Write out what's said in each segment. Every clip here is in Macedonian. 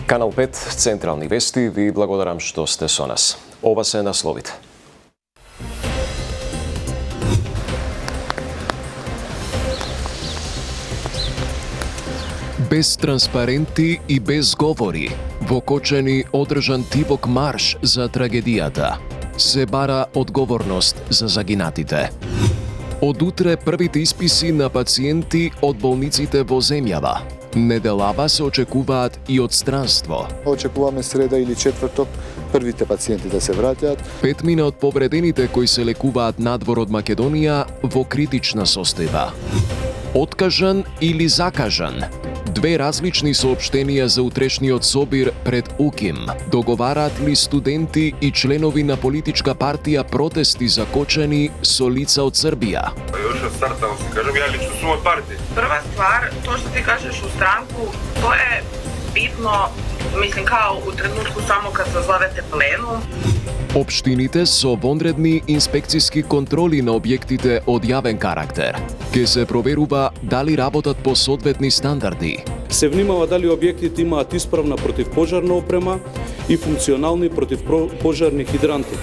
Канал 5, Централни вести, ви благодарам што сте со нас. Ова се насловите. Без транспаренти и без говори, во Кочани одржан тивок марш за трагедијата. Се бара одговорност за загинатите. Од утре првите исписи на пациенти од болниците во земјава. Неделава се очекуваат и од странство. Очекуваме среда или четврток првите пациенти да се враќаат. 5 мина од повредените кои се лекуваат надвор од Македонија во критична состојба. Откажан или закажан? Две различни соопштенија за утрешниот собир пред УКИМ. Договараат ли студенти и членови на политичка партија протести за Кочани со лица од Србија? Још од стартал си кажам, ја лично сум од партија. Прва ствар, тоа што ти кажеш у странку, тоа е битно, мислим, као у тренутку само кад созвавете пленум. Општините со вонредни инспекциски контроли на објектите од јавен карактер. Ке се проверува дали работат по соодветни стандарди. Се внимава дали објектите имаат исправна противпожарна опрема и функционални противпожарни хидранти.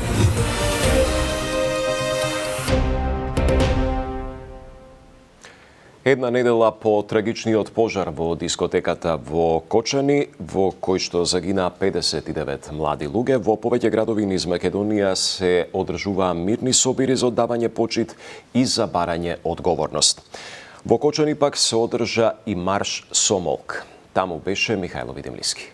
Една недела по трагичниот пожар во дискотеката во Кочани, во кој што загина 59 млади луѓе, во повеќе градови низ Македонија се одржуваа мирни собири за оддавање почит и за барање одговорност. Во Кочани пак се одржа и марш со молк. Таму беше Михајло Видимлиски.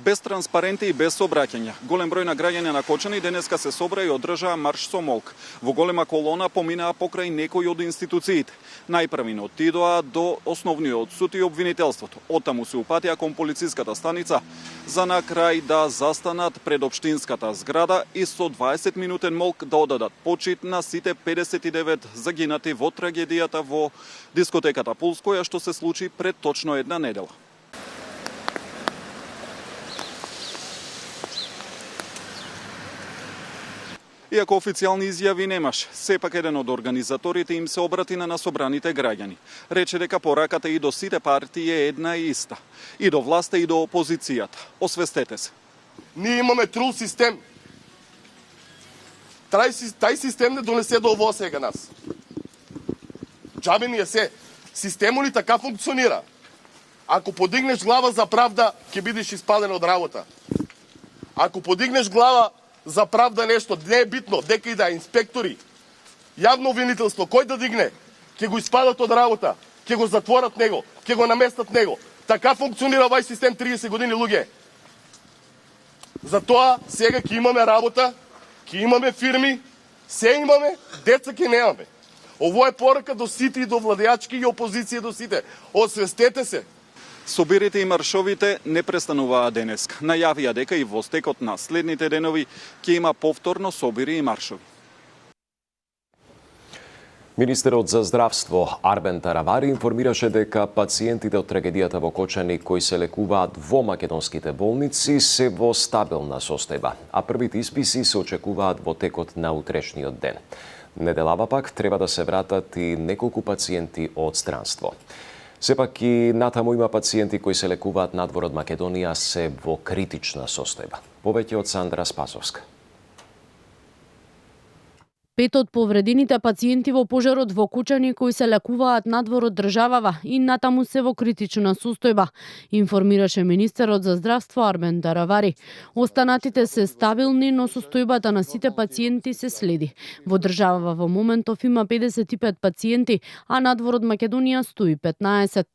Без транспаренти и без собраќања, голем број на граѓани на Кочани денеска се собра и одржаа марш со молк. Во голема колона поминаа покрај некои од институциите. Најпрвин отидоа до основниот суд и обвинителството. Оттаму се упатија кон полициската станица, за на крај да застанат пред општинската зграда и со 20 минутен молк да одадат почит на сите 59 загинати во трагедијата во дискотеката Пулс, која што се случи пред точно една недела. Иако официјални изјави немаш, сепак еден од организаторите им се обрати на насобраните граѓани. Рече дека пораката и до сите партии е една и иста. И до власта и до опозицијата. Освестете се. Ние имаме трул систем. Тај систем не донесе до ово сега нас. Джабе ни е се. Системот ли така функционира? Ако подигнеш глава за правда, ќе бидеш испаден од работа. Ако подигнеш глава за правда нешто, не е битно, дека и да инспектори, јавно обвинителство, кој да дигне, ќе го испадат од работа, ќе го затворат него, ќе го наместат него. Така функционира овај систем 30 години, луѓе. Затоа сега ќе имаме работа, ќе имаме фирми, се имаме, деца ќе немаме. Ово е порака до сите и до владеачки и опозиција до сите. Освестете се. Собирите и маршовите не престануваа денеска. Најавија дека и во стекот на следните денови ќе има повторно собири и маршови. Министерот за здравство Арбен Таравари информираше дека пациентите од трагедијата во Кочани кои се лекуваат во македонските болници се во стабилна состојба, а првите исписи се очекуваат во текот на утрешниот ден. Неделава пак треба да се вратат и неколку пациенти од странство. Сепак и натаму има пациенти кои се лекуваат надвор од Македонија се во критична состојба. Повеќе од Сандра Спасовска. 5 од повредените пациенти во пожарот во Кочани кои се лекуваат надвор од државава и натаму се во критична состојба, информираше министерот за здравство Арбен Таравари. Останатите се стабилни, но состојбата на сите пациенти се следи. Во државава во моментов има 55 пациенти, а надвор од Македонија 115.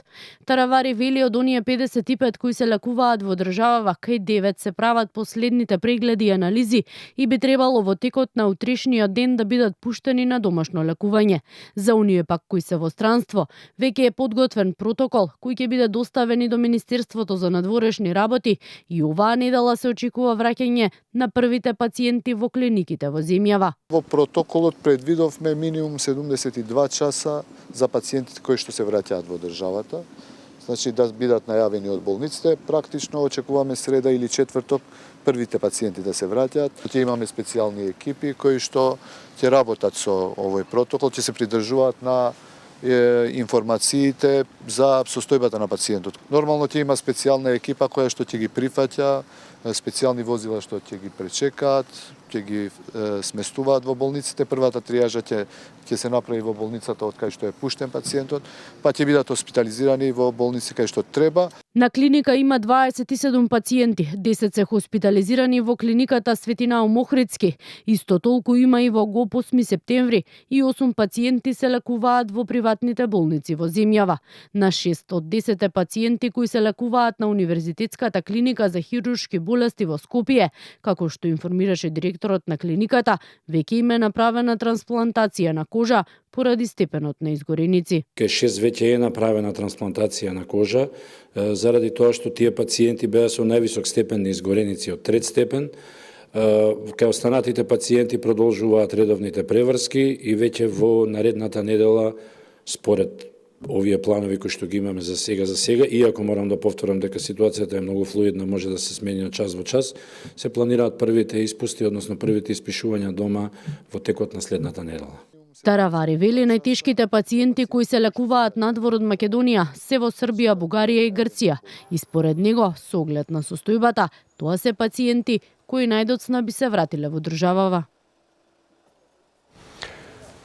Таравари вели од оние 55 кои се лекуваат во државава, кај 9 се прават последните прегледи и анализи и би требало во текот на утрешниот ден да бидат пуштени на домашно лекување. За оние пак кои се во странство, веќе е подготвен протокол кој ќе биде доставен до Министерството за надворешни работи и оваа недела се очекува враќање на првите пациенти во клиниките во земјава. Во протоколот предвидовме минимум 72 часа за пациентите кои што се враќаат во државата. Значи да бидат најавени од болниците, практично очекуваме среда или четврток првите пациенти да се враќаат. Ќе имаме специјални екипи кои што ќе работат со овој протокол, ќе се придржуваат на информациите за состојбата на пациентот. Нормално ќе има специјална екипа која што ќе ги прифаќа, специјални возила што ќе ги пречекаат, ќе ги сместуваат во болниците. Првата тријажа ќе се направи во болницата од кај што е пуштен пациентот, па ќе бидат хоспитализирани во болници кај што треба. На клиника има 27 пациенти, 10 се хоспитализирани во клиниката Светина Омохридски, исто толку има и во ГОП 8 септември и 8 пациенти се лекуваат во приватните болници во земјава. На 6 од 10 пациенти кои се лекуваат на Универзитетската клиника за хируршки болести во Скопје, како што информираше директорот на клиниката, веќе им е направена трансплантација на кожа поради степенот на изгореници. Кај 6 веќе е направена трансплантација на кожа, заради тоа што тие пациенти беа со највисок степен на изгореници од 3 степен. Кај останатите пациенти продолжуваат редовните преврски и веќе во наредната недела, според овие планови кои што ги имаме за сега, иако морам да повторам дека ситуацијата е многу флуидна, може да се смени од час во час, се планираат првите испусти, односно првите испишувања дома во текот на следната недела. Таравари вели најтешките пациенти кои се лекуваат надвор од Македонија се во Србија, Бугарија и Грција. И според него, со оглед на состојбата, тоа се пациенти кои најдоцна би се вратиле во државава.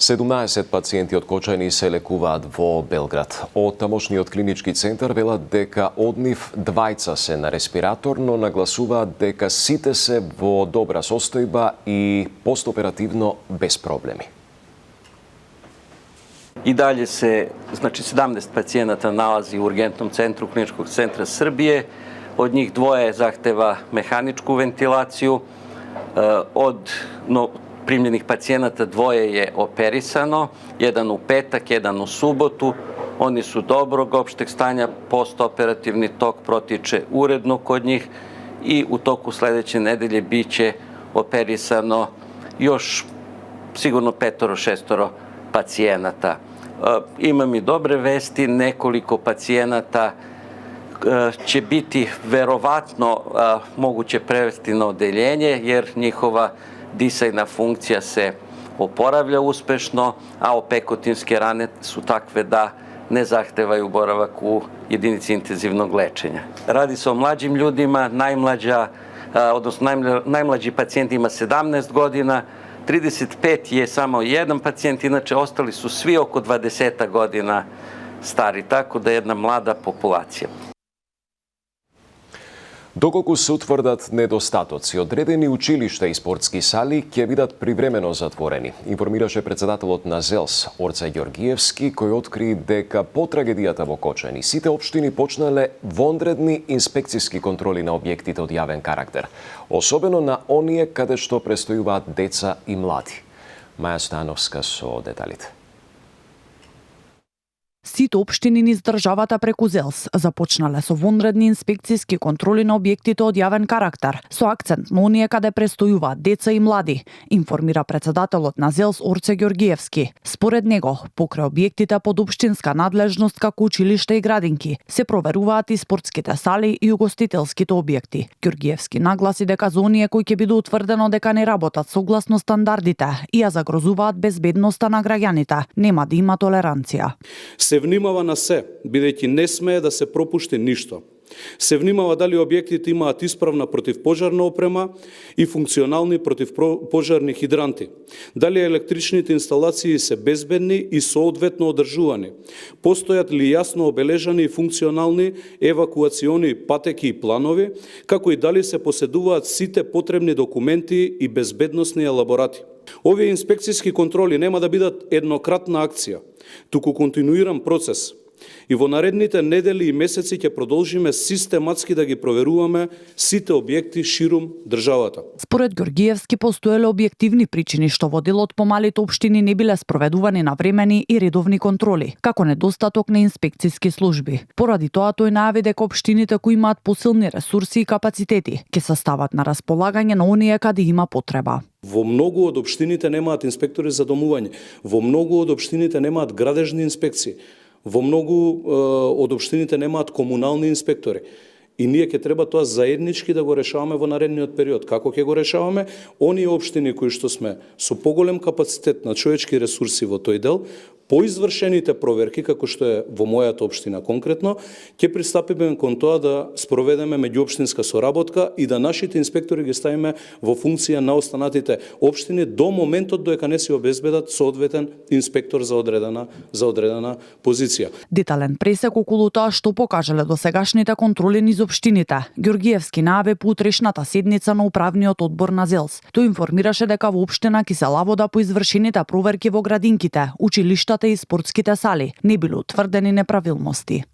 17 пациенти од Кочани се лекуваат во Белград. Од тамошниот клинички центар велат дека од нив двајца се на респиратор, но нагласуваат дека сите се во добра состојба и постоперативно без проблеми. И далje se, znači 17 pacijenata nalazi u urgentnom centru Kliničkog centra Srbije. Od njih dvoje zahteva mehaničku ventilaciju. Od primljenih pacijenata dvoje je operisano, jedan u petak, jedan u subotu. Oni su dobrog opšteg stanja, postoperativni tok protiče uredno kod njih i u toku sledeće nedelje biće operisano još sigurno 5-6 pacijenata. Imam i dobre vesti, nekoliko pacijenata će biti verovatno moguće prevesti na odeljenje jer njihova disajna funkcija se oporavlja uspešno, a opekotinske rane su takve da ne zahtevaju boravak u jedinici intenzivnog lečenja. Radi se o mlađim ljudima, najmlađi pacijent ima 17 godina, 35 je samo jedan pacijent, inače ostali su svi oko 20 godina stari, tako da je jedna mlada populacija. Доколку се утврдат недостатоци, одредени училишта и спортски сали ќе бидат привремено затворени, информираше председателот на ЗЕЛС Орце Ѓоргиевски, кој откри дека по трагедијата во Кочани сите општини почнале вонредни инспекциски контроли на објектите од јавен карактер, особено на оние каде што престојуваат деца и млади. Маја Становска со деталите. Сите општини низ државата преку ЗЕЛС започнале со вонредни инспекциски контроли на објектите од јавен карактер, со акцент на оние каде престојуваат деца и млади, информира председателот на ЗЕЛС Орце Ѓоргиевски. Според него, покрај објектите под општинска надлежност како училишта и градинки, се проверуваат и спортските сали и угостителските објекти. Ѓоргиевски нагласи дека за оние кои ќе биде утврдено дека не работат согласно стандардите и ја загрозуваат безбедноста на граѓаните, нема да има толеранција. Се внимава на се, бидејќи не смее да се пропушти ништо. Се внимава дали објектите имаат исправна противпожарна опрема и функционални противпожарни хидранти, дали електричните инсталации се безбедни и соодветно одржувани, постојат ли јасно обележани и функционални евакуациони патеки и планови, како и дали се поседуваат сите потребни документи и безбедносни елаборати. Овие инспекцијски контроли нема да бидат еднократна акција, туку континуиран процес. И во наредните недели и месеци ќе продолжиме систематски да ги проверуваме сите објекти ширум државата. Според Ѓоргиевски постоеле објективни причини што водило од помалите општини не биле спроведувани навремени и редовни контроли, како недостаток на инспекциски служби. Поради тоа тој најави дека општините кои имаат посилни ресурси и капацитети ќе се стават на располагање на оние каде има потреба. Во многу од општините немаат инспектори за домување, во многу од општините немаат градежни инспекции. Во многу од општините немаат комунални инспектори. И ние ќе треба тоа заеднички да го решаваме во наредниот период. Како ќе го решаваме? Оние општини кои што сме со поголем капацитет на човечки ресурси во тој дел, По извршените проверки, како што е во мојата општина конкретно, ќе пристапиме кон тоа да спроведеме меѓуопштинска соработка и да нашите инспектори ги ставиме во функција на останатите општини до моментот додека не се обезбедат соодветен инспектор за одредена позиција. Детален пресек околу тоа што покажале досегашните контроли низ општините. Ѓоргиевски најави по утрешната седница на управниот одбор на ЗЕЛС. Тој информираше дека во општина Киселавода по извршените проверки во градинките, училиштата и спортските сали не биле утврдени неправилности.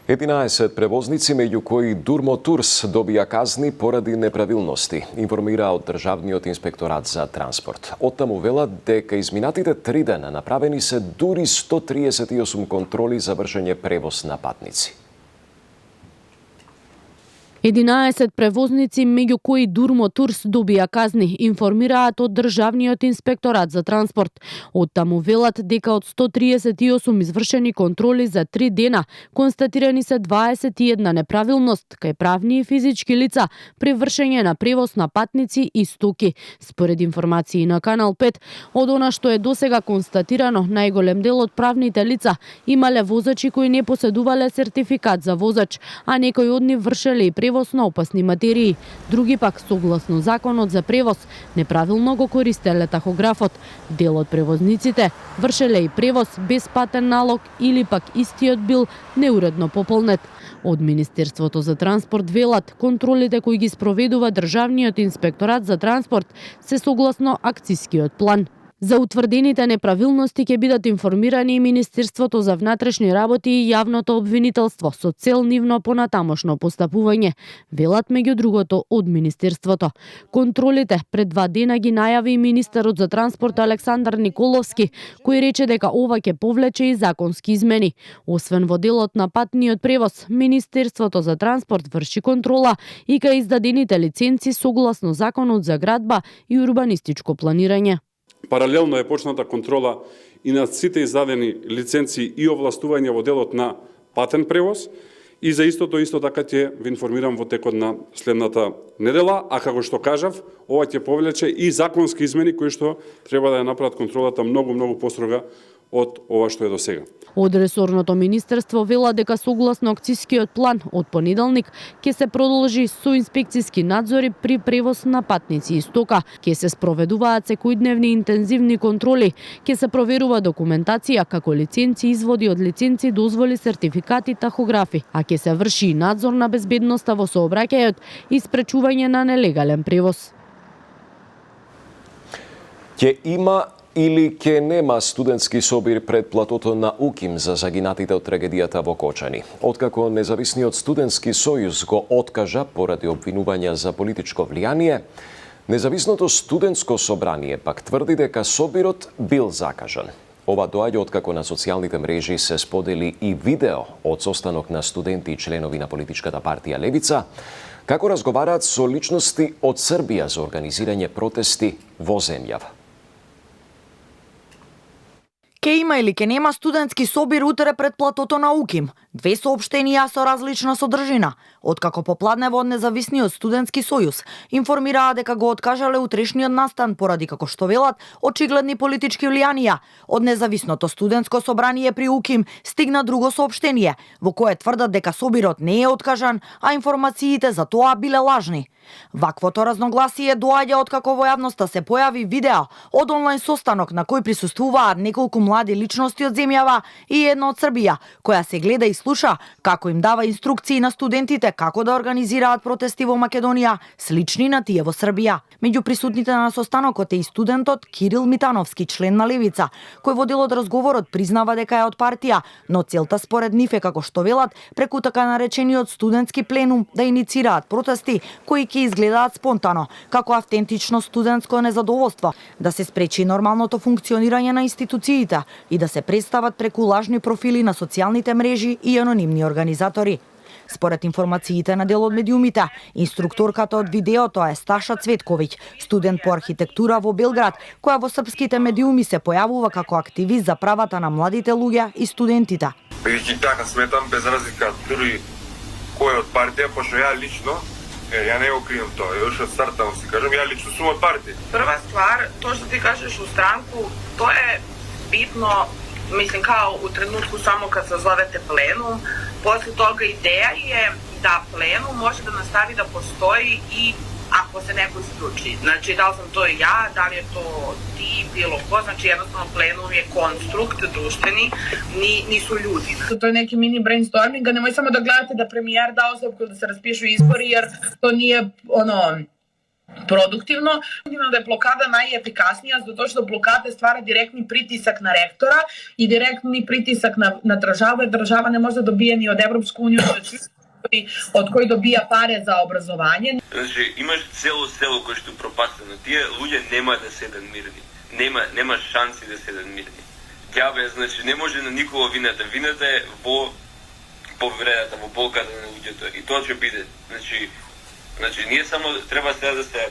11 превозници, меѓу кои Durmo-Tours, добија казни поради неправилности, информира од Државниот инспекторат за транспорт. Оттаму велат дека изминатите 3 дена направени се дури 138 контроли за вршење превоз на патници. 11 превозници, меѓу кои Durmo-Tours, добија казни, информираат од Државниот инспекторат за транспорт. Оттаму велат дека од 138 извршени контроли за 3 дена, констатирани се 21 неправилност кај правни и физички лица при вршење на превоз на патници и стоки. Според информации на Канал 5, од она што е досега констатирано, најголем дел од правните лица имале возачи кои не поседувале сертификат за возач, а некои од нив вршеле и превоз на опасни материи. Други пак, согласно законот за превоз, неправилно го користеле тахографот. Дел од превозниците вршеле и превоз без патен налог или пак истиот бил неуредно пополнет. Од Министерството за транспорт велат, контролите кои ги спроведува Државниот инспекторат за транспорт се согласно акцискиот план. За утврдените неправилности ќе бидат информирани и Министерството за внатрешни работи и јавното обвинителство со цел нивно понатамошно постапување, велат меѓу другото од Министерството. Контролите пред 2 дена ги најави и министерот за транспорт Александар Николовски, кој рече дека ова ќе повлече и законски измени. Освен во делот на патниот превоз, Министерството за транспорт врши контрола и кај издадените лиценци согласно законот за градба и урбанистичко планирање. Паралелно е почната контрола и на сите издадени лиценци и овластувања во делот на патен превоз и за истото така ќе ви информирам во текот на следната недела, а како што кажав, ова ќе повлече и законски измени кои што треба да ја направат контролата многу построга од ова што е до сега. Од ресорното министерство вела дека согласно акцискиот план од понеделник ќе се продолжи со инспекциски надзори при превоз на патници и стока, ќе се спроведуваат секојдневни интензивни контроли, ќе се проверува документација како лиценци, изводи од лиценци, дозволи, сертификати, тахографи, а ќе се врши и надзор на безбедноста во сообраќајот и спречување на нелегален превоз. Ќе има или ќе нема студентски собир пред платото на УКИМ за загинатите од трагедијата во Кочани. Откако Независниот студентски сојуз го откажа поради обвинувања за политичко влијание, Независното студентско собрание пак тврди дека собирот бил закажан. Ова доаѓа откако на социјалните мрежи се сподели и видео од состанок на студенти и членови на политичката партија Левица, како разговараат со личности од Србија за организирање протести во земјава. Ке има или ке нема студентски собир утре пред платото на УКИМ? 2 соопштенија со различна содржина. Откако попладнево од Независниот студентски сојуз информираа дека го откажале утрешниот настан поради, како што велат, очигледни политички влијанија. Од Независното студентско собрание при УКИМ стигна друго соопштение во кое тврдат дека собирот не е откажан, а информациите за тоа биле лажни. Ваквото разногласие доаѓа откако во јавноста се појави видео од онлайн состанок на кој присуствуваат неколку млади личности од земјава и една од Србија, која се гледа и слуша како им дава инструкции на студентите како да организираат протести во Македонија, слични на тие во Србија. Меѓу присутните на состанокот е и студентот Кирил Митановски, член на Левица, кој во дел од разговорот признава дека е од партија, но целта според нив е, како што велат, преку така наречениот студентски пленум да иницираат протести кои ќе изгледаат спонтано, како автентично студентско незадоволство, да се спречи нормалното функционирање на институциите и да се представат преку лажни профили на социјалните мрежи и анонимни организатори. Според информациите на дел од медиумите, инструкторката од видеото е Сташа Цветковиќ, студент по архитектура во Белград, која во српските медиуми се појавува како активист за правата на младите луѓе и студентите. Бидејќи така сметам, без разлика дури кој од партија, пошто ја лично Ја не го криjem тоа, још од старта си кажам, ја лично сум од партија. Прва ствар, тоа што ти кажеш у странку, тоа е битно, мислим, као у тренутку само кад созовете пленум, после тога идеја е да пленум може да настави да постои и ако се некој склучи. Значи, дали сам тоа ја, дали е то ти, било ко, значи едноставно пленум е конструкт друштвени, нису људи. Тоа е неки мини брейнсторминг, а немој само да гледате да премиер да оставку да се распишу избори, јер тоа nije продуктивно. Да е блокада најефикаснија, затоа што блокада ствара директни притисак на ректора и директни притисак на држава, држава не може да добие ни од Европска унија, од кој добија паре за образование. Значи, имаш цело село кој што пропастено. Тие луѓе нема да седат мирни. Нема шанси да седат мирни. Ѓабе, значи, не може на никого вината. Вината е во повредата, во болката на луѓето. И тоа ќе биде. Значи, ние само треба сега да се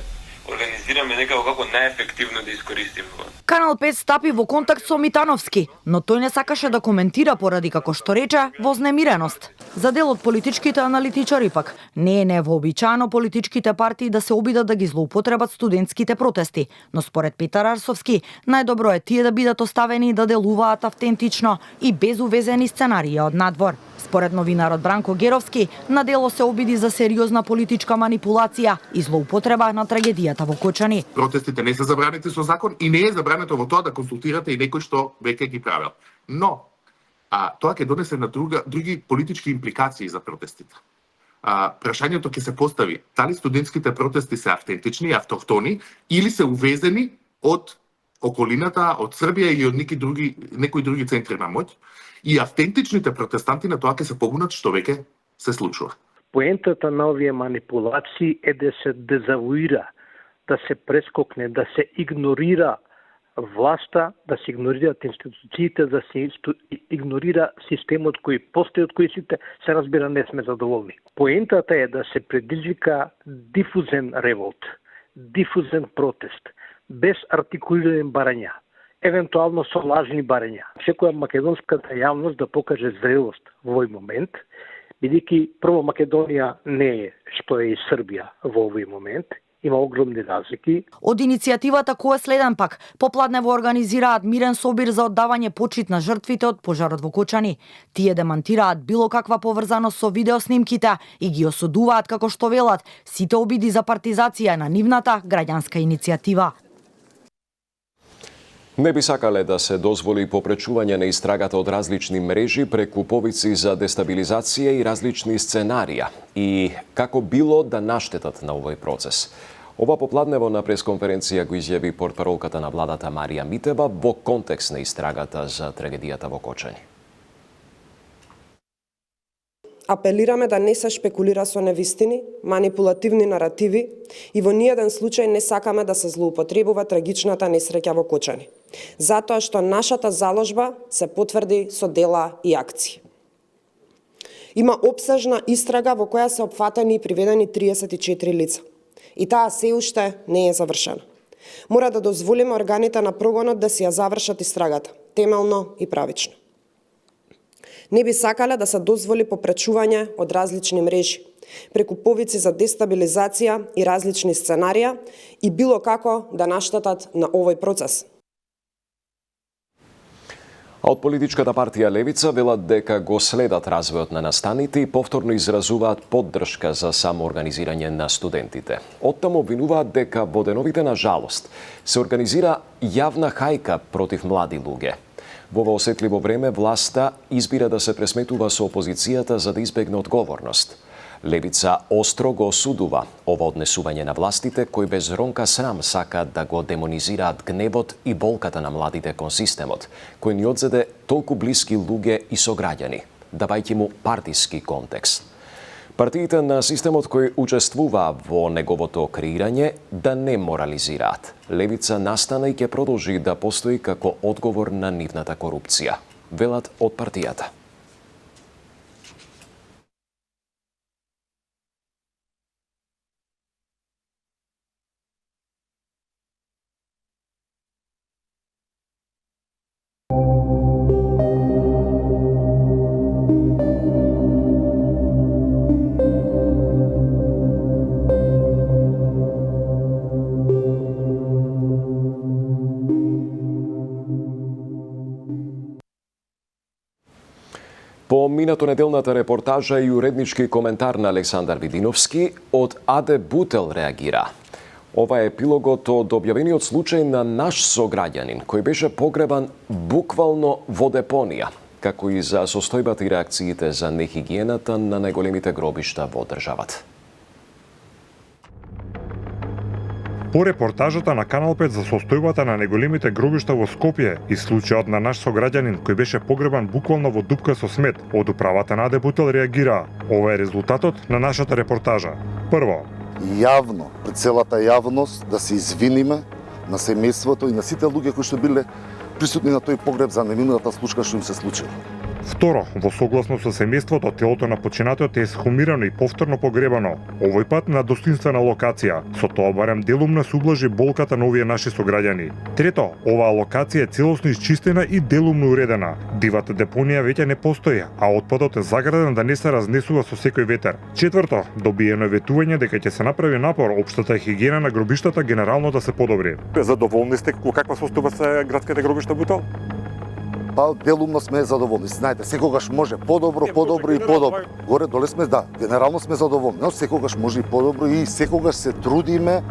организираме некако како најефективно да искористиме. Канал 5 стапи во контакт со Митановски, но тој не сакаше да коментира поради, како што рече, вознемиреност. За дел од политичките аналитичари пак не е невообичаено политичките партии да се обидат да ги злоупотребат студентските протести, но според Петар Арсовски, најдобро е тие да бидат оставени да делуваат автентично и без увезени сценарии од надвор. Според новинарот Бранко Геровски, на дело се обиди за сериозна политичка манипулација и злоупотреба на трагедијата во Кочани. Протестите не се забранети со закон и не е забрането во тоа да консултирате и некој што веќе ги правил. Но тоа ќе донесе на други политички импликации за протестите. Прашањето ќе се постави дали студентските протести се автентични и автохтони или се увезени од околината, од Србија или од некои други центри на моќ. И автентичните протестанти на тоа ќе се побунат што веќе се случува. Поентата на овие манипулации е да се дезавуира, да се прескокне, да се игнорира власта, да се игнорираат институциите, да се игнорира системот кој постои, од кој сите се разбира не сме задоволни. Поентата е да се предизвика дифузен револт, дифузен протест, без артикулирани барања, евентуално со лажни барања. Секоја македонската јавност да покаже зрелост во овој момент, бидејќи прво Македонија не е што е и Србија во овој момент, има огромни разлики. Од иницијативата која следен пак, попладнево организираат мирен собир за оддавање почит на жртвите од пожарот во Кочани. Тие демантираат било каква поврзаност со видеоснимките и ги осудуваат како што велат сите обиди за партизација на нивната граѓанска иницијатива. Не би сакале да се дозволи попречување на истрагата од различни мрежи преку повици за дестабилизација и различни сценарија и како било да наштетат на овој процес. Ова попладнево на пресконференција го изјави портпаролката на владата Марија Митева во контекст на истрагата за трагедијата во Кочани. Апелираме да не се шпекулира со невистини, манипулативни наративи и во ниеден случај не сакаме да се злоупотребува трагичната несреќа во Кочани, затоа што нашата заложба се потврди со дела и акции. Има опсежна истрага во која се опфатени и приведени 34 лица. И таа се уште не е завршена. Мора да дозволиме органите на прогонот да си ја завршат истрагата, темелно и правично. Не би сакале да се дозволи попречување од различни мрежи, преку повици за дестабилизација и различни сценарија и било како да наштетат на овој процес. А од политичката партија Левица велат дека го следат развојот на настаните и повторно изразуваат поддршка за самоорганизирање на студентите. Оттаму обвинуваат дека во деновите на жалост се организира јавна хајка против млади луѓе. Во ова осетливо време власта избира да се пресметува со опозицијата за да избегне одговорност. Левица остро го осудува ова однесување на властите кои без ронка срам сакаат да го демонизираат гневот и болката на младите кон системот, кој ни одзеде толку блиски луѓе и сограѓани, давајќи му партиски контекст. Партиите на системот кои учествуваа во неговото креирање да не морализираат. Левица настана и ќе продолжи да постои како одговор на нивната корупција, велат од партијата. По минато неделната репортажа и уреднички коментар на Александар Видиновски, од АД Бутел реагира. Ова е епилогот од објавениот случај на наш сограѓанин, кој беше погребан буквално во депонија, како и за состојбата и реакциите за нехигиената на најголемите гробишта во државата. По репортажата на Канал 5 за состојбата на најголемите гробишта во Скопје и случајот на наш сограѓанин кој беше погребан буквално во дупка со смет, од управата на АД Бутел реагира. Ова е резултатот на нашата репортажа. Прво, јавно, пред целата јавност, да се извиниме на семејството и на сите луѓе кои што биле присутни на тој погреб за неминалата случка што им се случила. Второ, во согласно со семејството, телото на починатиот е есхумирано и повторно погребано, овој пат на достоинствена локација, со тоа барем делумно се ублажи болката на овие наши сограѓани. Трето, оваа локација е целосно исчистена и делумно уредена. Дивата депонија веќе не постои, а отпадот е заграден да не се разнесува со секој ветер. Четврто, добиено е ветување дека ќе се направи напор општата хигиена на гробиштата генерално да се подобри. Задоволни сте во каква состојба се градските гробишта Бутел? Па делумно сме задоволни. Знаете, секогаш може подобро и подобро. Горе доле сме, да, генерално сме задоволни, но секогаш може и подобро и секогаш се трудиме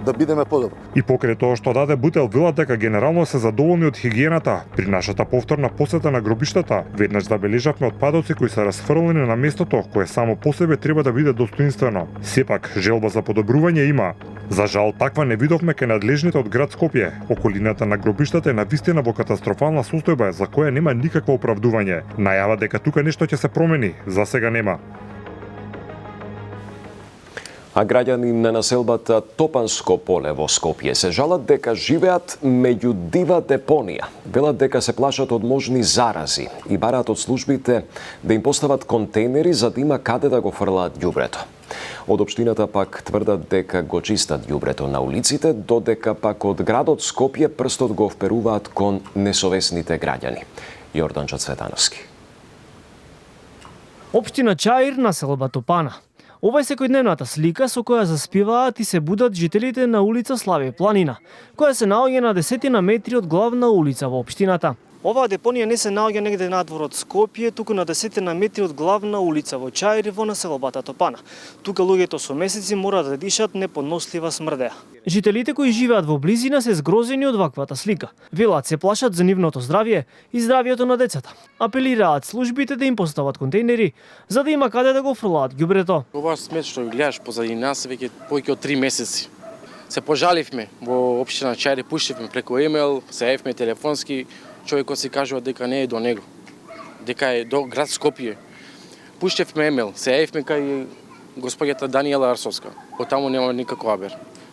да бидеме подобро. И покрај тоа што даде Бутел велат дека генерално се задоволни од хигиената, при нашата повторна посета на гробиштата, веднаш забележавме отпадоци кои се расфрлени на местото кое само по себе треба да биде достоинствено. Сепак, желба за подобрување има. За жал, таква не видовме кај надлежните од град Скопје. Околината на гробиштата е навистина во катастрофална состојба за која нема никакво оправдување. Најава дека тука нешто ќе се промени, за сега нема. А граѓани на населбата Топанско поле во Скопје се жалат дека живеат меѓу дива депонија. Велат дека се плашат од можни зарази и бараат од службите да им постават контейнери за да има каде да го фрлаат ѓубрето. Од општината пак тврдат дека го чистат ѓубрето на улиците, додека пак од градот Скопје прстот го вперуваат кон несовесните граѓани. Јорданчо Цветановски. Општина Чаир, населба Топана. Ова е секојдневната слика со која заспиваат и се будат жителите на улица Славе Планина, која се наоѓа на 10 метри од главна улица во општината. Оваа депонија не се наоѓа негде надвор од Скопје, туку на 10 метри од главна улица во Чаир во населбата Топана. Тука луѓето со месеци мора да дишат неподнослива смрдеа. Жителите кои живеат во близина се згрозени од ваквата слика. Велат се плашат за нивното здравје и здравјето на децата. Апелираат службите да им постават контейнери за да има каде да го фрлаат ѓубрето. Ова смет што го гледаш позади нас веќе повеќе од 3 месеци. Се пожаливме во општина Чаир, пуштивме преку имејл, се јавивме телефонски. Човекот си кажува дека не е до него, дека е до град Скопје. Пуштевме емејл, се јавивме кај господјата Даниела Арсовска. Од таму нема никако абер.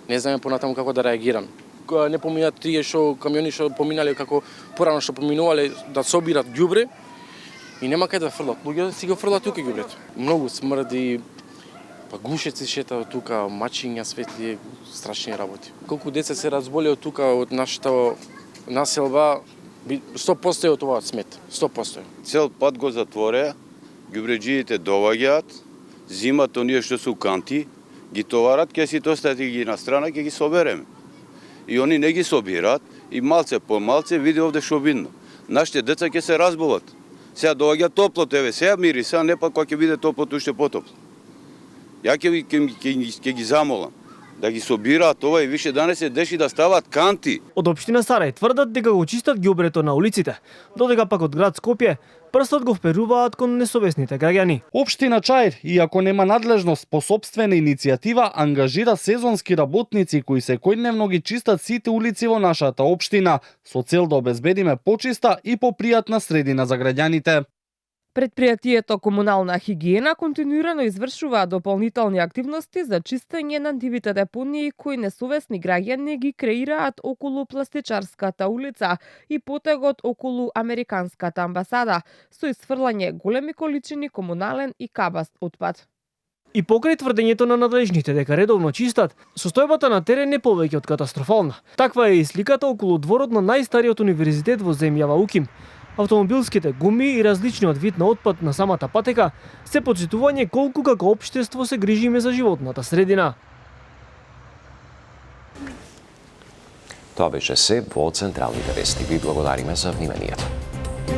Не знаеме понатаму како да реагирам. Не поминат тие што камиони што поминале како порано што поминувале да собират ѓубре и нема кај да фрлат. Луѓе си го фрлат тука ѓубрето. Многу смрди, па гушеци шетаат тука, мачиња, светли, страшни работи. Колку деца се разболеа од тука од нашата населба, 100% од оваа смет, 100%. Цел пат го затворија, ѓубреџиите доваѓаат, зимат оние што се канти, ги товарат, ќе си остават ги на страна, ќе ги собереме. И они не ги собираат и малце по малце види овде што видно. Нашите деца ќе се разболат. Сега доваѓа топлото, еве, сега мири, сега не па кога ќе биде топлото уште потопло. Ја ќе ги замолам да ги собираат ова и више да не се деши да стават канти. Од општина Сарај тврдат дека го чистат ѓубрето на улиците, додека пак од град Скопје прстот го вперуваат кон несовесните граѓани. Општина Чаир, иако нема надлежност по сопствена иницијатива, ангажира сезонски работници кои секојдневно ги чистат сите улици во нашата општина, со цел да обезбедиме почиста и попријатна средина за граѓаните. Предпријатието Комунална хигиена континуирано извршува дополнителни активности за чистење на дивите депонии кои несовесни граѓани ги креираат околу Пластичарската улица и потегот околу Американската амбасада, со исфрлање големи количини комунален и кабаст отпад. И покрај тврдењето на надлежните дека редовно чистат, состојбата на терен е повеќе од катастрофална. Таква е и сликата околу дворот на најстариот универзитет во земјава УКИМ. Автомобилските гуми и различниот вид на отпад на самата патека се потсетување колку како општество се грижиме за животната средина. Тоа беше се во Централните вести. Ви благодариме за вниманието.